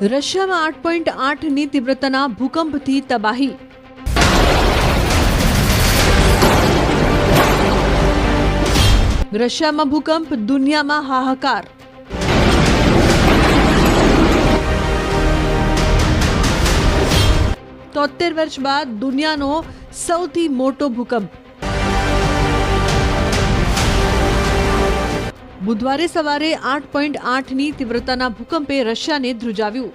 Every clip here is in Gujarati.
રશિયામાં 8.8ની તીવ્રતાના ભૂકંપથી તબાહી. રશિયામાં ભૂકંપ, દુનિયામાં હાહાકાર. તોતેર વર્ષ બાદ દુનિયાનો સૌથી મોટો ભૂકંપ. બુધવારે સવારે 8.8ની તીવ્રતાના ભૂકંપે રશિયાને ધ્રુજાવ્યું.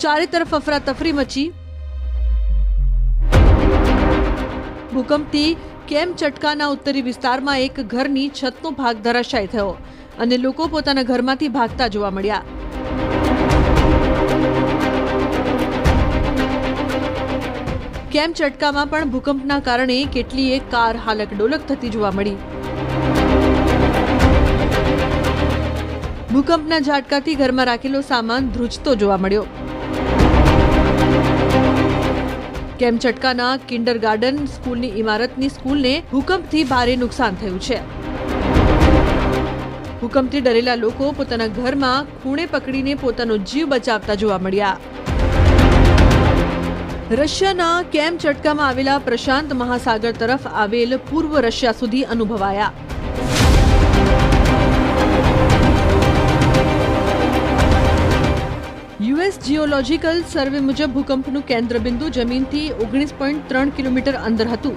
ચારે તરફ અફરાતફરી મચી. ભૂકંપથી કેમચટકાના ઉત્તરી વિસ્તારમાં એક ઘરની છતનો ભાગ ધરાશાયી થયો અને લોકો પોતાના ઘરમાંથી ભાગતા જોવા મળ્યા. કેમચટકામાં પણ ભૂકંપના કારણે કેટલીય કાર હાલકડોલક થતી જોવા મળી. ભૂકંપના ઝાટકાથી ઘરમાં રાખેલો સામાન ધ્રુજતો જોવા મળ્યો. કેમચટકાના કિન્ડરગાર્ટન સ્કૂલની ઇમારતની સ્કૂલને ભૂકંપથી ભારે નુકસાન થયું છે. ભૂકંપથી ડરેલા લોકો પોતાના ઘરમાં ખૂણે પકડીને પોતાનો જીવ બચાવતા જોવા મળ્યા. રશિયાના કેમચટકામાં આવેલા પ્રશાંત મહાસાગર તરફ આવેલ પૂર્વ રશિયા સુધી અનુભવાયા. યુએસ જીઓલોજીકલ સર્વે મુજબ ભૂકંપનું કેન્દ્રબિંદુ જમીનથી 19.3 કિલોમીટર અંદર હતું.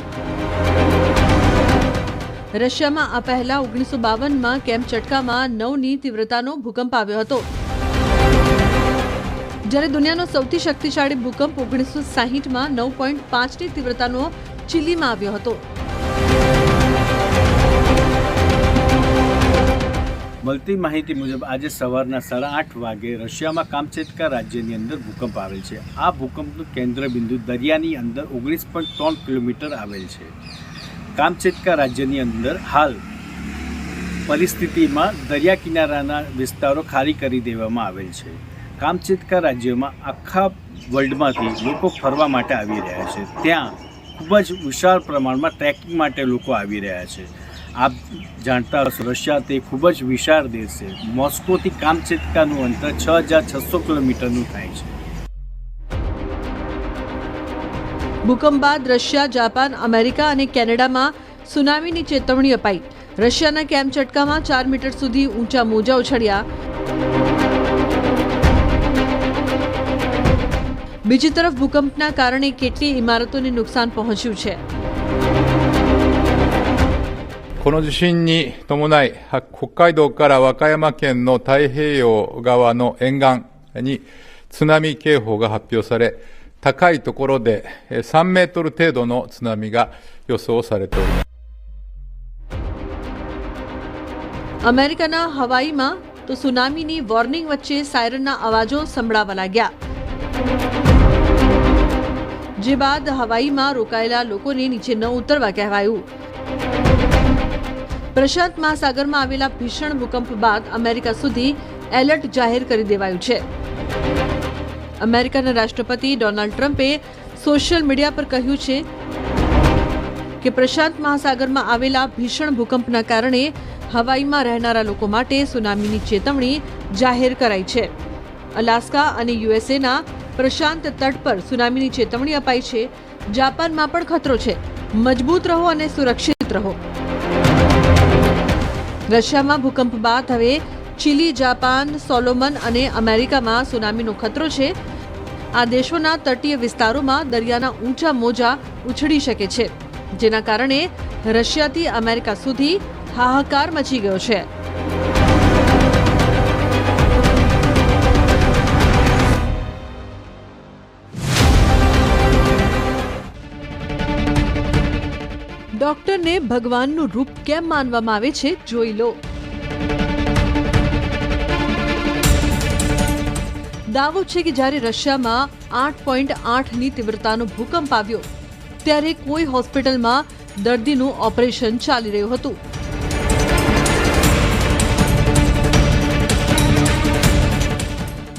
રશિયામાં આ પહેલા 1952માં કેમચટકામાં 9ની તીવ્રતાનો ભૂકંપ આવ્યો હતો, જ્યારે દુનિયાનો સૌથી શક્તિશાળી ભૂકંપ 1960માં 9.5ની તીવ્રતાનો ચીલીમાં આવ્યો હતો. મળતી માહિતી મુજબ આજે સવારના 8:30 વાગે રશિયામાં કામચેટકા રાજ્યની અંદર ભૂકંપ આવેલ છે. આ ભૂકંપનું કેન્દ્રબિંદુ દરિયાની અંદર 19.3 કિલોમીટર આવેલ છે. કામચેટકા રાજ્યની અંદર હાલ પરિસ્થિતિમાં દરિયા કિનારાના વિસ્તારો ખાલી કરી દેવામાં આવેલ છે. કામચેટકા રાજ્યમાં આખા વર્લ્ડમાંથી લોકો ફરવા માટે આવી રહ્યા છે. ત્યાં ખૂબ જ વિશાળ પ્રમાણમાં ટ્રેકિંગ માટે લોકો આવી રહ્યા છે. આપ જાણતા હશો, રશિયા તે ખૂબ જ વિશાળ દેશ છે. મોસ્કોથી કામચેટકાનું અંતર 6,600 કિલોમીટરનું થાય છે. ભૂકંપ બાદ રશિયા, જાપાન, અમેરિકા અને કેનેડામાં સુનામીની ચેતવણી અપાઈ. રશિયાના કેમચટકામાં 4 મીટર સુધી ઊંચા મોજા ઉછળ્યા. બીજી તરફ ભૂકંપના કારણે કેટલીય ઇમારતોને નુકસાન પહોંચ્યું છે. この地震に伴い、北海道から和歌山県の太平洋側の沿岸に津波警報が発表され、高いところで3メートル程度の津波が予想されております。અમેરિકાના હવાઈમાં તો સુનામીની વોર્નિંગ વચ્ચે સાયરનના અવાજો સંભળાવા લાગ્યા, જે બાદ હવાઈમાં રોકાયેલા લોકોને નીચે ન ઉતરવા કહેવાયું. પ્રશાંત મહાસાગરમાં આવેલા ભીષણ ભૂકંપ બાદ અમેરિકા સુધી એલર્ટ જાહેર કરી દેવાયું છે. અમેરિકાના રાષ્ટ્રપતિ ડોનાલ્ડ ટ્રમ્પે સોશિયલ મીડિયા પર કહ્યું છે કે પ્રશાંત મહાસાગરમાં આવેલા ભીષણ ભૂકંપના કારણે હવાઈમાં રહેનારા લોકો માટે સુનામીની ચેતવણી જાહેર કરાઈ છે. અલાસ્કા અને યુએસએના પ્રશાંત તટ પર સુનામીની ચેતવણી અપાઈ છે. જાપાનમાં પણ ખતરો છે. મજબૂત રહો અને સુરક્ષિત રહો. રશિયામાં ભૂકંપ બાદ હવે ચીલી, જાપાન, સોલોમન અને અમેરિકામાં સુનામીનો ખતરો છે. આ દેશોના તટીય વિસ્તારોમાં દરિયાના ઊંચા મોજા ઉછળી શકે છે, જેના કારણે રશિયાથી અમેરિકા સુધી હાહાકાર મચી ગયો છે. ડોક્ટરને ભગવાનનું રૂપ કેમ માનવામાં આવે છે, જોઈ લો. દાવો છે કે જ્યારે રશિયામાં 8.8ની તીવ્રતાનો ભૂકંપ આવ્યો ત્યારે કોઈ હોસ્પિટલમાં દર્દીનું ઓપરેશન ચાલી રહ્યું હતું.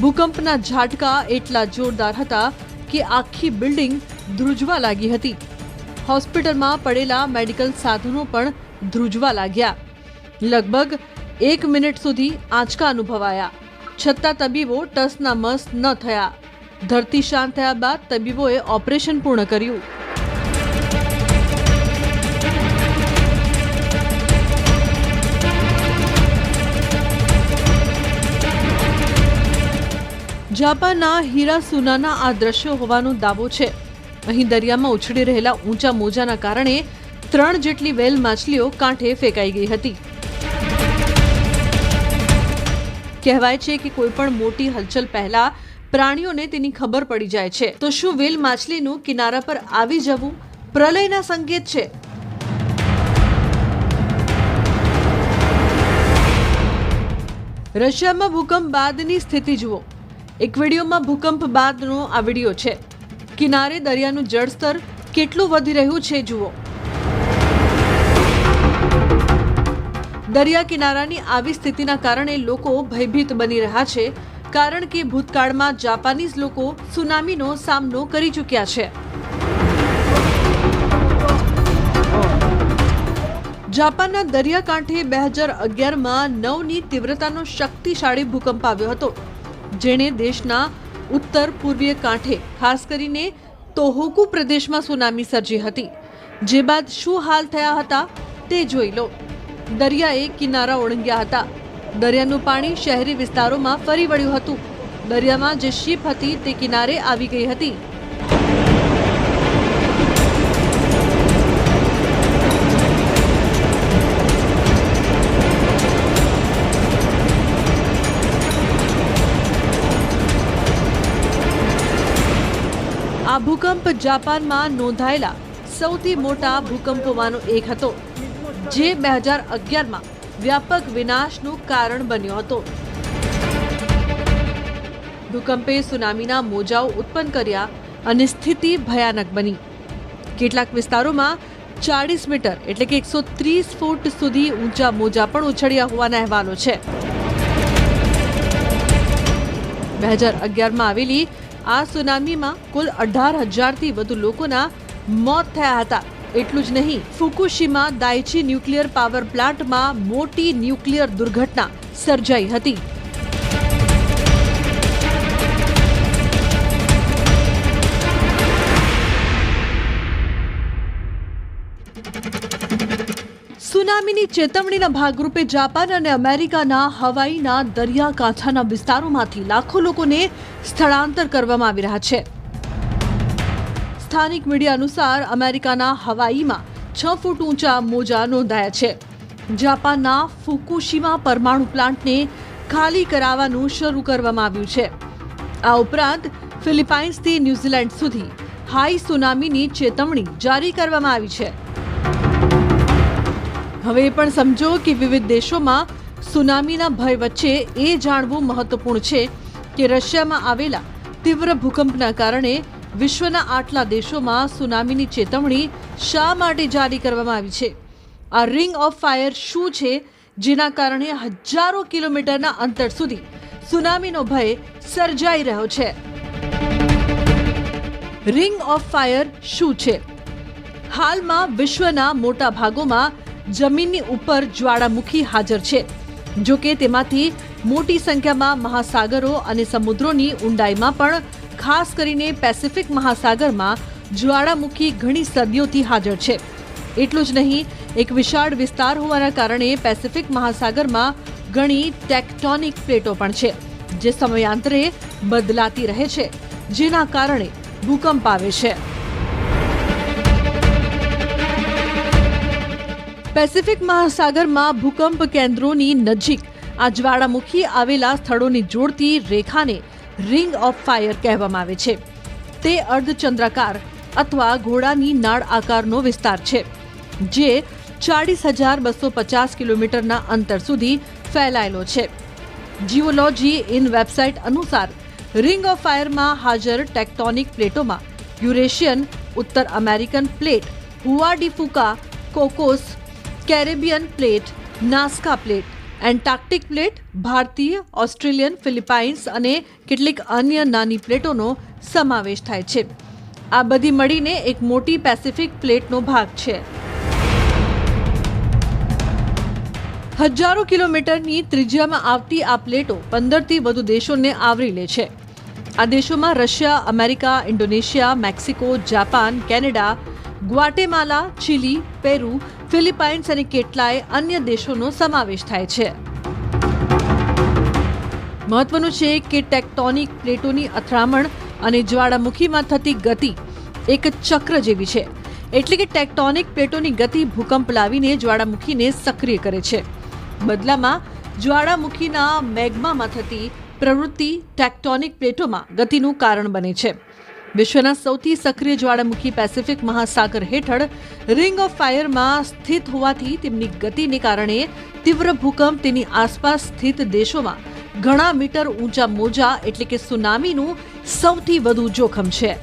ભૂકંપના ઝાટકા એટલા જોરદાર હતા કે આખી બિલ્ડિંગ ધ્રુજવા લાગી હતી. હોસ્પિટલમાં પડેલા મેડિકલ સાધનો પણ ધ્રુજવા લાગ્યા. લગભગ 1 મિનિટ સુધી આંચકા અનુભવાયા. છતાં તબીબો ટસના મસ ન થયા. ધરતી શાંત થયા બાદ તબીબોએ ઓપરેશન પૂર્ણ કર્યું. જાપાનના હિરાસુનાના આ દ્રશ્યો હોવાનો દાવો છે. અહીં દરિયામાં ઉછળી રહેલા ઊંચા મોજાના કારણે 3 જેટલી વેલ માછલીઓ કાંઠે ફેંકાઈ ગઈ હતી. કહેવાય છે કે કોઈ પણ મોટી હલચલ પહેલા પ્રાણીઓને તેની ખબર પડી જાય છે. તો શું વેલ માછલીનું કિનારા પર આવી જવું પ્રલયના સંકેત છે? રશિયામાં ભૂકંપ બાદની સ્થિતિ જુઓ. એક વિડીયોમાં ભૂકંપ બાદનો આ વિડીયો છે. કિનારે દરિયાનું જળસ્તર કેટલું વધી રહ્યું છે જુઓ. દરિયા કિનારાની આવી સ્થિતિના કારણે લોકો ભયભીત બની રહ્યા છે, કારણ કે ભૂતકાળમાં જાપાનીઝ લોકો સુનામીનો સામનો કરી ચૂક્યા છે. જાપાનના દરિયાકાંઠે 2011માં 9ની તીવ્રતાનો શક્તિશાળી ભૂકંપ આવ્યો હતો, જેણે દેશના ઉત્તર પૂર્વીય કાંઠે ખાસ કરીને તોહોકુ પ્રદેશમાં સુનામી સર્જી હતી. જે બાદ શું હાલ થયા હતા તે જોઈ લો. દરિયાએ કિનારા ઓળંગ્યા હતા. દરિયાનું પાણી શહેરી વિસ્તારોમાં ફરી વળ્યું હતું. દરિયામાં જે શિપ હતી તે કિનારે આવી ગઈ હતી. આ ભૂકંપ જાપાનમાં નોંધાયેલા સૌથી મોટા ભૂકંપોમાંનો એક હતો, જે 2011માં વ્યાપક વિનાશનું કારણ બન્યો હતો. ભૂકંપે સુનામીના મોજાઓ ઉત્પન્ન કર્યા અને સ્થિતિ ભયાનક બની. કેટલાક વિસ્તારોમાં 40 મીટર એટલે કે 130 ફૂટ સુધી ઊંચા મોજા પણ ઉછળ્યા હોવાના અહેવાલો છે. 2011માં આવેલી આ સુનામીમાં કુલ 18,000થી વધુ લોકોના મોત થયા હતા. એટલું જ નહીં, ફુકુશીમા દાઇચી ન્યુક્લિયર પાવર પ્લાન્ટમાં મોટી ન્યુક્લિયર દુર્ઘટના સર્જાઈ હતી. સુનામીની ચેતવણીના ભાગરૂપે જાપાન અને અમેરિકાના હવાઈના દરિયાકાંઠાના વિસ્તારોમાંથી લાખો લોકોને સ્થળાંતર કરવામાં આવી રહ્યા છે. સ્થાનિક મીડિયા અનુસાર અમેરિકાના હવાઈમાં 6 ફૂટ ઊંચા મોજા નોંધાયા છે. જાપાનના ફુકુશીમા પરમાણુ પ્લાન્ટને ખાલી કરાવવાનું શરૂ કરવામાં આવ્યું છે. આ ઉપરાંત ફિલિપાઇન્સથી ન્યૂઝીલેન્ડ સુધી હાઈ સુનામીની ચેતવણી જારી કરવામાં આવી છે. હવે એ પણ સમજો કે વિવિધ દેશોમાં સુનામીના ભય વચ્ચે એ જાણવું મહત્વપૂર્ણ છે કે રશિયામાં આવેલા તીવ્ર ભૂકંપના કારણે વિશ્વના આટલા દેશોમાં સુનામીની ચેતવણી શા માટે જારી કરવામાં આવી છે? આ રિંગ ઓફ ફાયર શું છે, જેના કારણે હજારો કિલોમીટરના અંતર સુધી સુનામીનો ભય સર્જાઈ રહ્યો છે? રિંગ ઓફ ફાયર શું છે? હાલમાં વિશ્વના મોટા ભાગોમાં જમીનની ઉપર જ્વાળામુખી હાજર છે. જો કે તેમાંથી મોટી સંખ્યામાં મહાસાગરો અને સમુદ્રોની ઊંડાઈમાં પણ, ખાસ કરીને પેસિફિક મહાસાગરમાં જ્વાળામુખી ઘણી સદીઓથી હાજર છે. એટલું જ નહીં, એક વિશાળ વિસ્તાર હોવાના કારણે પેસિફિક મહાસાગરમાં ઘણી ટેક્ટોનિક પ્લેટો પણ છે, જે સમયાંતરે બદલાતી રહે છે, જેના કારણે ભૂકંપ આવે છે. પેસિફિક મહાસાગરમાં ભૂકંપ કેન્દ્રોની નજીક આ જ્વાળામુખી આવેલા સ્થળોની જોડતી રેખાને રિંગ ઓફ ફાયર કહેવામાં આવે છે. તે અર્ધચંદ્રાકાર અથવા ઘોડાની નાળ આકારનો વિસ્તાર છે, જે 40,250 કિલોમીટરના અંતર સુધી ફેલાયેલો છે. જીઓલોજી ઇન વેબસાઇટ અનુસાર રિંગ ઓફ ફાયરમાં હાજર ટેક્ટોનિક પ્લેટોમાં યુરેશિયન, ઉત્તર American plate, Juan de Fuca, Cocos, Caribbean plate, Nazca plate, Antarctic plate, ભારતીય, ઓસ્ટ્રેલિયન, ફિલિપાઇન્સ અને કેટલીક અન્ય નાની પ્લેટોનો સમાવેશ થાય છે. આ બધી મળીને એક મોટી પેસિફિક પ્લેટનો ભાગ છે. હજારો કિલોમીટરની ત્રિજ્યામાં આવતી આ પ્લેટો 15થી વધુ દેશોને આવરી લે છે. આ દેશોમાં Russia, America, Indonesia, Mexico, Japan, Canada, Guatemala, Chile, Peru, Philippines અને કેટલાય અન્ય દેશોનો સમાવેશ થાય છે. મહત્વનું છે કે ટેક્ટોનિક પ્લેટોની અથડામણ અને જ્વાળામુખીમાં થતી ગતિ એક ચક્ર જેવી છે. એટલે કે ટેક્ટોનિક પ્લેટોની ગતિ ભૂકંપ લાવીને જ્વાળામુખીને સક્રિય કરે છે. બદલામાં જ્વાળામુખીના મેગ્મામાં થતી પ્રવૃત્તિ ટેક્ટોનિક પ્લેટોમાં ગતિનું કારણ બને છે. વિશ્વના સૌથી સક્રિય જ્વાળામુખી પેસિફિક મહાસાગર હેઠળ રિંગ ઓફ ફાયરમાં સ્થિત હોવાથી તેમની ગતિને કારણે તીવ્ર ભૂકંપ તેની આસપાસ સ્થિત દેશોમાં ઘણા મીટર ઊંચા મોજા એટલે કે સુનામીનું સૌથી વધુ જોખમ છે.